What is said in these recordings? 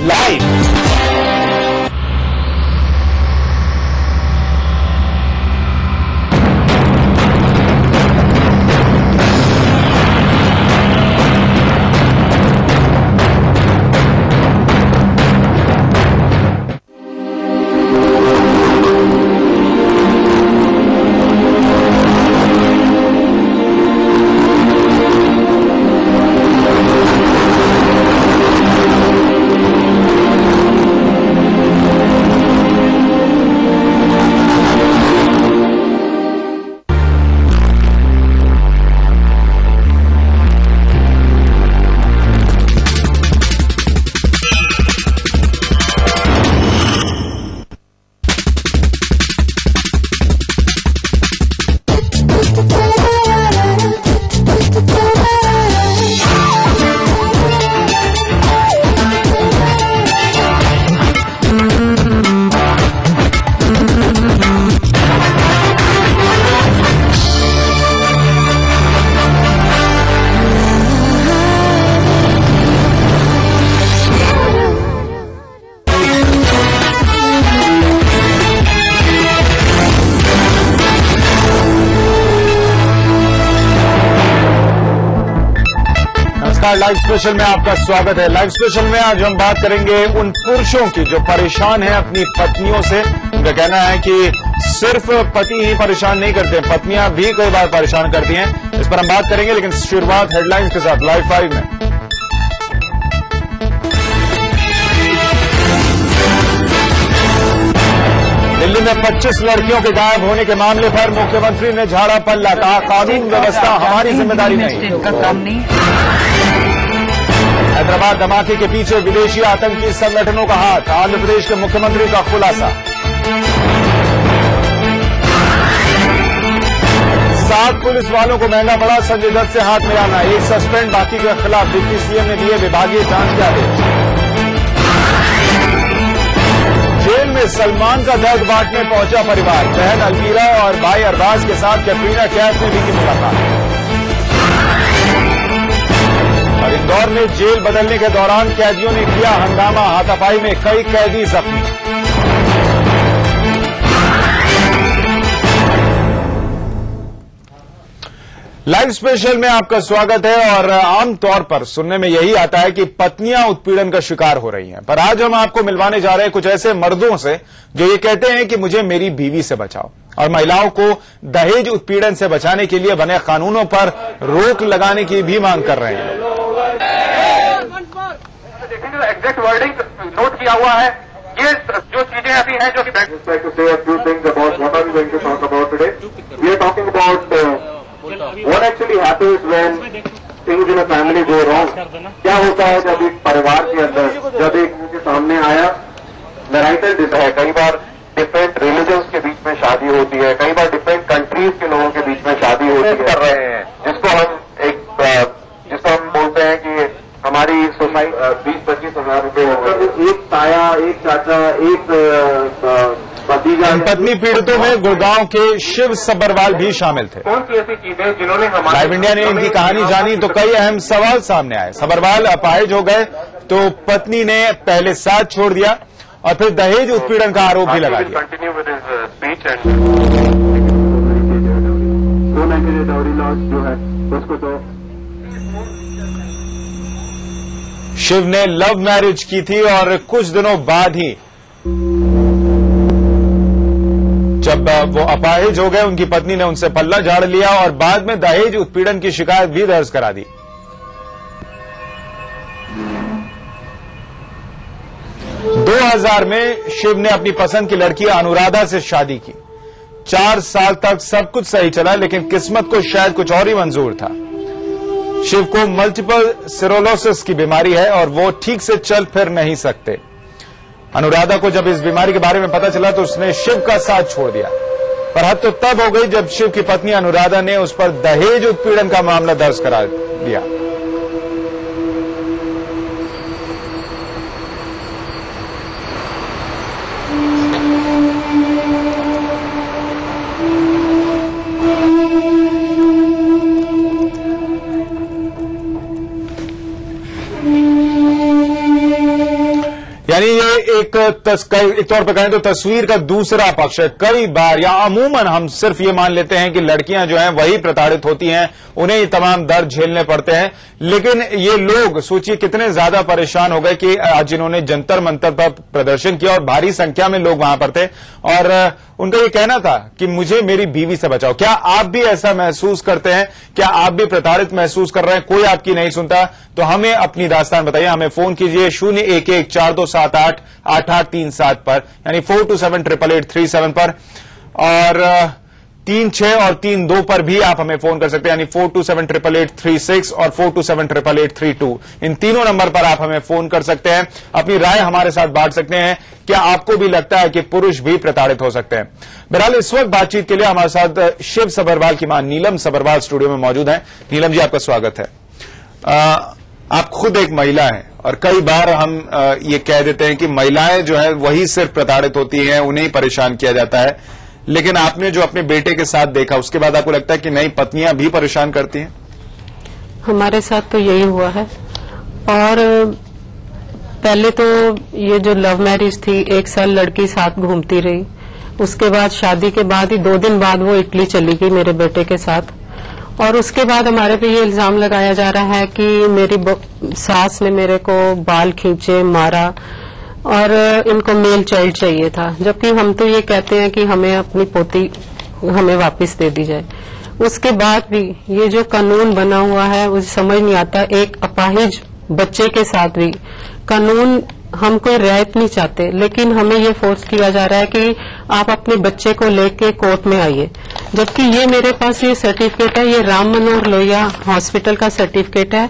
Live. Live special में आपका स्वागत है। लाइव स्पेशल में आज हम बात करेंगे उन पुरुषों की जो परेशान हैं अपनी पत्नियों से। उनका कहना है कि सिर्फ पति ही परेशान नहीं करते, पत्नियां भी कई बार परेशान करती हैं। इस पर हम बात करेंगे, लेकिन शुरुआत हेडलाइंस के साथ लाइव 5 में। दिल्ली में 25 लड़कियों के गायब होने के मामले पर मुख्यमंत्री ने झाड़ा पल्ला, कहा कानून व्यवस्था हमारी जिम्मेदारी नहीं। हैदराबाद धमाके के पीछे विदेशी आतंकी संगठनों का हाथ, आंध्र प्रदेश के मुख्यमंत्री का खुलासा। 7 पुलिस वालों को महंगा पड़ा संजय दत्त से हाथ मिलाना, एक सस्पेंड, बाकी के खिलाफ डिप्टी सीएम ने दिए विभागीय जांच के आदेश। जेल में सलमान का दर्द बांटने पहुंचा परिवार, बहन अलवीरा और भाई अरबाज के साथ कैटरीना कैफ ने भी की मुलाकात। और इंदौर में जेल बदलने के दौरान कैदियों ने किया हंगामा, हाथापाई में कई कैदी जख्मी। लाइव स्पेशल में आपका स्वागत है। और आमतौर पर सुनने में यही आता है कि पत्नियां उत्पीड़न का शिकार हो रही हैं, पर आज हम आपको मिलवाने जा रहे हैं कुछ ऐसे मर्दों से जो ये कहते हैं कि मुझे मेरी बीवी से बचाओ, और महिलाओं को दहेज उत्पीड़न से बचाने के लिए बने कानूनों पर रोक लगाने की भी मांग कर रहे हैं। एग्जैक्ट वर्डिंग नोट किया हुआ है। ये जो चीजें ऐसी हैं जो कि what actually happens when things in a family go wrong? क्या होता है जब एक परिवार के अंदर जब एक के सामने आया वेराइटल है, कई बार डिफरेंट रिलीजन्स के बीच में शादी होती है, कई बार डिफरेंट कंट्रीज के लोगों के बीच में शादी होती है, कर रहे हैं जिसको हम बोलते हैं कि हमारी सोसाइटी 20-25 हजार रुपये हो गए। एक ताया, एक चाचा, एक पत्नी पीड़ितों में गुड़गांव के शिव सब्बरवाल भी शामिल थे। कौन सी ऐसी चीजें जिन्होंने लाइव इंडिया ने इनकी कहानी जानी तो कई अहम सवाल सामने आए। सब्बरवाल अपाहिज हो गए तो पत्नी ने पहले साथ छोड़ दिया और फिर दहेज उत्पीड़न का आरोप भी लगा दिया। शिव ने लव मैरिज की थी और कुछ दिनों बाद ही जब वो अपाहिज हो गए, उनकी पत्नी ने उनसे पल्ला झाड़ लिया और बाद में दहेज उत्पीड़न की शिकायत भी दर्ज करा दी। दो 2000 में शिव ने अपनी पसंद की लड़की अनुराधा से शादी की। 4 साल तक सब कुछ सही चला, लेकिन किस्मत को शायद कुछ और ही मंजूर था। शिव को मल्टीपल स्क्लेरोसिस की बीमारी है और वो ठीक से चल फिर नहीं सकते। अनुराधा को जब इस बीमारी के बारे में पता चला तो उसने शिव का साथ छोड़ दिया। पर हद तो तब हो गई जब शिव की पत्नी अनुराधा ने उस पर दहेज उत्पीड़न का मामला दर्ज करा दिया। यानी ये एक तौर पर कहें तो तस्वीर का दूसरा पक्ष है। कई बार या अमूमन हम सिर्फ ये मान लेते हैं कि लड़कियां जो हैं वही प्रताड़ित होती हैं, उन्हें ये तमाम दर्द झेलने पड़ते हैं, लेकिन ये लोग सोचिए कितने ज्यादा परेशान हो गए कि जिन्होंने जंतर मंतर पर प्रदर्शन किया और भारी संख्या में लोग वहां पर थे और उनका ये कहना था कि मुझे मेरी बीवी से बचाओ। क्या आप भी ऐसा महसूस करते हैं? क्या आप भी प्रताड़ित महसूस कर रहे हैं? कोई आपकी नहीं सुनता तो हमें अपनी दास्तान बताइए, हमें फोन कीजिए 01142788837 पर, यानी 42788837 पर, और 36 और 32 पर भी आप हमें फोन कर सकते हैं, यानी 42788836 और 42788832। इन तीनों नंबर पर आप हमें फोन कर सकते हैं, अपनी राय हमारे साथ बांट सकते हैं। क्या आपको भी लगता है कि पुरुष भी प्रताड़ित हो सकते हैं? बहरहाल इस वक्त बातचीत के लिए हमारे साथ शिव सभरवाल की मां नीलम सभरवाल स्टूडियो में मौजूद हैं। नीलम जी, आपका स्वागत है। आप खुद एक महिला हैं और कई बार हम ये कह देते हैं कि महिलाएं जो है वही सिर्फ प्रताड़ित होती हैं, उन्हें ही परेशान किया जाता है, लेकिन आपने जो अपने बेटे के साथ देखा उसके बाद आपको लगता है कि नहीं, पत्नियां भी परेशान करती हैं? हमारे साथ तो यही हुआ है। और पहले तो ये जो लव मैरिज थी, 1 साल लड़की साथ घूमती रही, उसके बाद शादी के बाद ही 2 दिन बाद वो इटली चली गई मेरे बेटे के साथ। और उसके बाद हमारे पे ये इल्जाम लगाया जा रहा है कि मेरी सास ने मेरे को बाल खींचे, मारा और इनको मेल चाइल्ड चाहिए था, जबकि हम तो ये कहते हैं कि हमें अपनी पोती हमें वापस दे दी जाए। उसके बाद भी ये जो कानून बना हुआ है मुझे समझ नहीं आता। एक अपाहिज बच्चे के साथ भी कानून, हम कोई रियायत नहीं चाहते, लेकिन हमें ये फोर्स किया जा रहा है कि आप अपने बच्चे को लेके कोर्ट में आइए, जबकि ये मेरे पास ये सर्टिफिकेट है, ये राम मनोहर लोहिया हॉस्पिटल का सर्टिफिकेट है,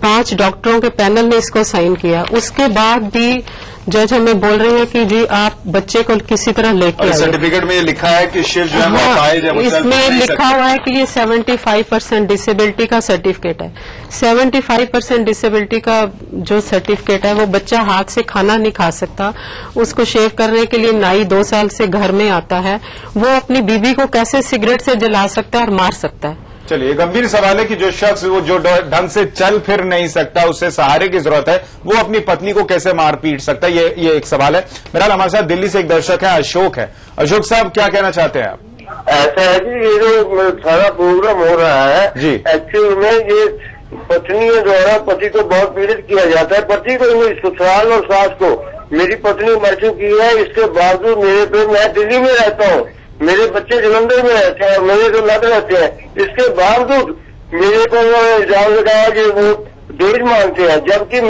5 डॉक्टरों के पैनल ने इसको साइन किया। उसके बाद भी जज हमें बोल रहे हैं कि जी आप बच्चे को किसी तरह लेके आइए। सर्टिफिकेट में ये लिखा है कि शिव जो है इसमें लिखा हुआ है कि ये 75% डिसेबिलिटी का सर्टिफिकेट है। 75% डिसेबिलिटी का जो सर्टिफिकेट है, वो बच्चा हाथ से खाना नहीं खा सकता, उसको शेव करने के लिए नाई 2 साल से घर में आता है, वो अपनी बीबी को कैसे सिगरेट से जला सकता है और मार सकता है। चलिए, गंभीर सवाल है कि जो शख्स वो जो ढंग से चल फिर नहीं सकता, उससे सहारे की जरूरत है, वो अपनी पत्नी को कैसे मार पीट सकता है, ये एक सवाल है। बहरहाल हमारे साथ दिल्ली से एक दर्शक है, अशोक है। अशोक साहब, क्या कहना चाहते हैं आप? ऐसा है कि ये जो सारा प्रोग्राम हो रहा है जी, एक्चुअल में ये पत्नियों द्वारा पति को बहुत पीड़ित किया जाता है। पति को, ससुराल और सास को, मेरी पत्नी मर चुकी है, इसके बावजूद मेरे पे, मैं दिल्ली में रहता हूँ, मेरे बच्चे जलंधर में रहते हैं, मेरे को लग रहते हैं, इसके बावजूद मेरे को इल्जाम लगाया कि वो दहेज मांगते हैं, जबकि